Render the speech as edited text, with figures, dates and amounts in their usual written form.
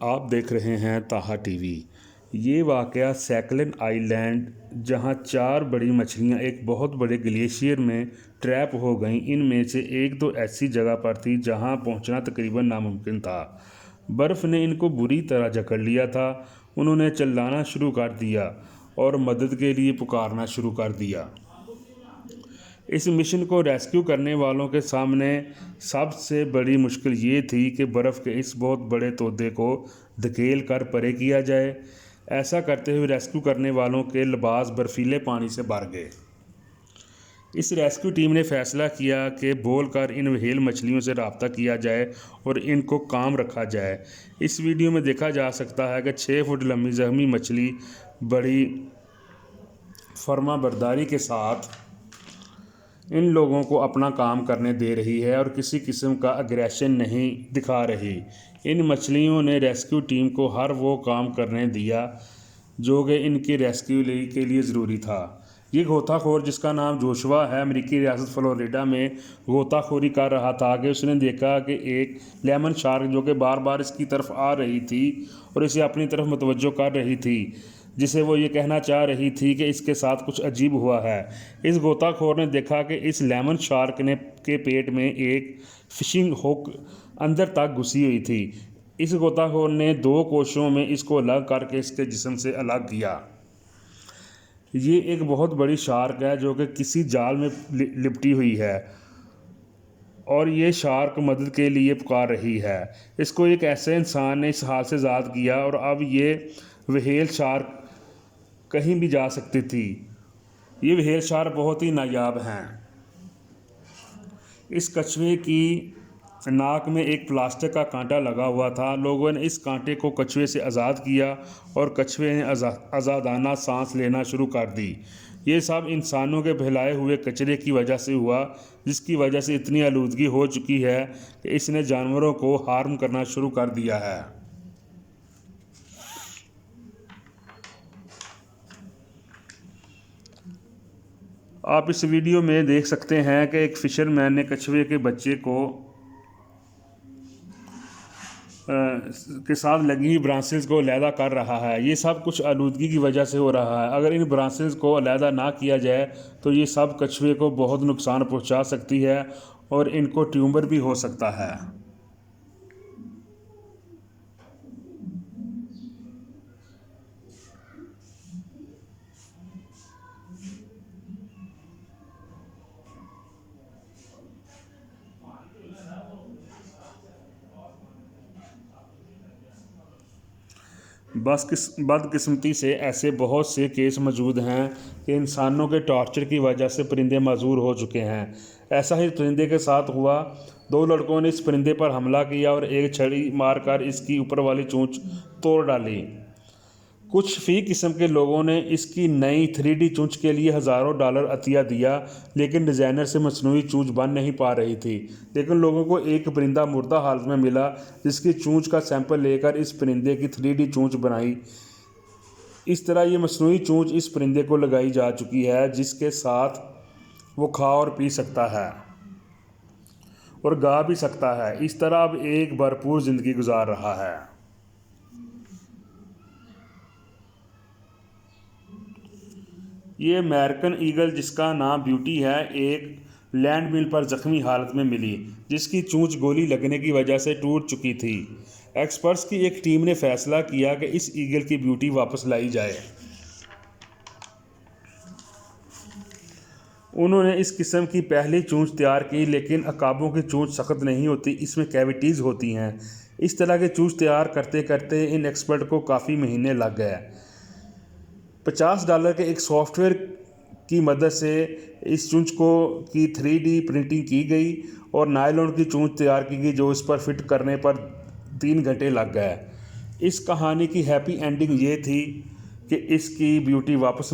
आप देख रहे हैं ताहा टीवी। ये वाक़या सैकलन आइलैंड जहां 4 बड़ी मछलियां एक बहुत बड़े ग्लेशियर में ट्रैप हो गईं, इनमें से एक दो ऐसी जगह पर थी जहां पहुंचना तकरीबन नामुमकिन था। बर्फ़ ने इनको बुरी तरह जकड़ लिया था। उन्होंने चिल्लाना शुरू कर दिया और मदद के लिए पुकारना शुरू कर दिया। इस मिशन को रेस्क्यू करने वालों के सामने सबसे बड़ी मुश्किल ये थी कि बर्फ़ के इस बहुत बड़े तोदे को धकेल कर परे किया जाए। ऐसा करते हुए रेस्क्यू करने वालों के लिबास बर्फीले पानी से भर गए। इस रेस्क्यू टीम ने फैसला किया कि बोलकर इन व्हेल मछलियों से रब्ता किया जाए और इनको काम रखा जाए। इस वीडियो में देखा जा सकता है कि 6 फुट लंबी जख्मी मछली बड़ी फर्माबरदारी के साथ इन लोगों को अपना काम करने दे रही है और किसी किस्म का अग्रेशन नहीं दिखा रही। इन मछलियों ने रेस्क्यू टीम को हर वो काम करने दिया जो कि इनकी रेस्क्यू के लिए ज़रूरी था। ये गोताखोर, जिसका नाम जोशुआ है, अमेरिकी रियासत फ्लोरिडा में गोताखोरी कर रहा था कि उसने देखा कि एक लेमन शार्क जो कि बार बार इसकी तरफ आ रही थी और इसे अपनी तरफ मुतवज्जो कर रही थी, जिसे वो ये कहना चाह रही थी कि इसके साथ कुछ अजीब हुआ है। इस गोताखोर ने देखा कि इस लेमन शार्क के पेट में एक फिशिंग हुक अंदर तक घुसी हुई थी। इस गोताखोर ने 2 कोशिशों में इसको अलग करके इसके जिस्म से अलग किया। ये एक बहुत बड़ी शार्क है जो कि किसी जाल में लिपटी हुई है और ये शार्क मदद के लिए पुकार रही है। इसको एक ऐसे इंसान ने इस हाथ से आज़ाद किया और अब ये व्हेल शार्क कहीं भी जा सकती थी। ये व्हेल शार्क बहुत ही नायाब हैं। इस कछुए की नाक में एक प्लास्टिक का कांटा लगा हुआ था। लोगों ने इस कांटे को कछुए से आज़ाद किया और कछुए ने आज़ादाना सांस लेना शुरू कर दी। ये सब इंसानों के फैलाए हुए कचरे की वजह से हुआ, जिसकी वजह से इतनी आलूदगी हो चुकी है कि इसने जानवरों को हार्म करना शुरू कर दिया है। आप इस वीडियो में देख सकते हैं कि एक फिशरमैन ने कछुए के बच्चे को के साथ लगी हुई ब्रांचेस को अलहदा कर रहा है। ये सब कुछ आलूदगी की वजह से हो रहा है। अगर इन ब्रांचेस को अलहदा ना किया जाए तो ये सब कछुए को बहुत नुकसान पहुंचा सकती है और इनको ट्यूमर भी हो सकता है। बदकिस्मती से ऐसे बहुत से केस मौजूद हैं कि इंसानों के टॉर्चर की वजह से परिंदे माजूर हो चुके हैं। ऐसा ही परिंदे के साथ हुआ। 2 लड़कों ने इस परिंदे पर हमला किया और एक छड़ी मारकर इसकी ऊपर वाली चोंच तोड़ डाली। कुछ फी किस्म के लोगों ने इसकी नई 3D चोंच के लिए हज़ारों डॉलर अतिया दिया, लेकिन डिज़ाइनर से मसनूई चोंच बन नहीं पा रही थी। लेकिन लोगों को एक परिंदा मुर्दा हालत में मिला, जिसकी चोंच का सैंपल लेकर इस परिंदे की 3D चोंच बनाई। इस तरह ये मसनूई चोंच इस परिंदे को लगाई जा चुकी है, जिसके साथ वो खा और पी सकता है और गा भी सकता है। इस तरह अब एक भरपूर ज़िंदगी गुजार रहा है। ये अमेरिकन ईगल, जिसका नाम ब्यूटी है, एक लैंड मिल पर ज़ख्मी हालत में मिली, जिसकी चोंच गोली लगने की वजह से टूट चुकी थी। एक्सपर्ट्स की एक टीम ने फैसला किया कि इस ईगल की ब्यूटी वापस लाई जाए। उन्होंने इस किस्म की पहली चोंच तैयार की, लेकिन अकाबों की चोंच सख्त नहीं होती, इसमें कैविटीज़ होती हैं। इस तरह की चोंच तैयार करते करते इन एक्सपर्ट को काफ़ी महीने लग गए। $50 के एक सॉफ्टवेयर की मदद से इस चोंच की 3D प्रिंटिंग की गई और नायलॉन की चोंच तैयार की गई, जो इस पर फिट करने पर 3 घंटे लग गए। इस कहानी की हैप्पी एंडिंग ये थी कि इसकी ब्यूटी वापस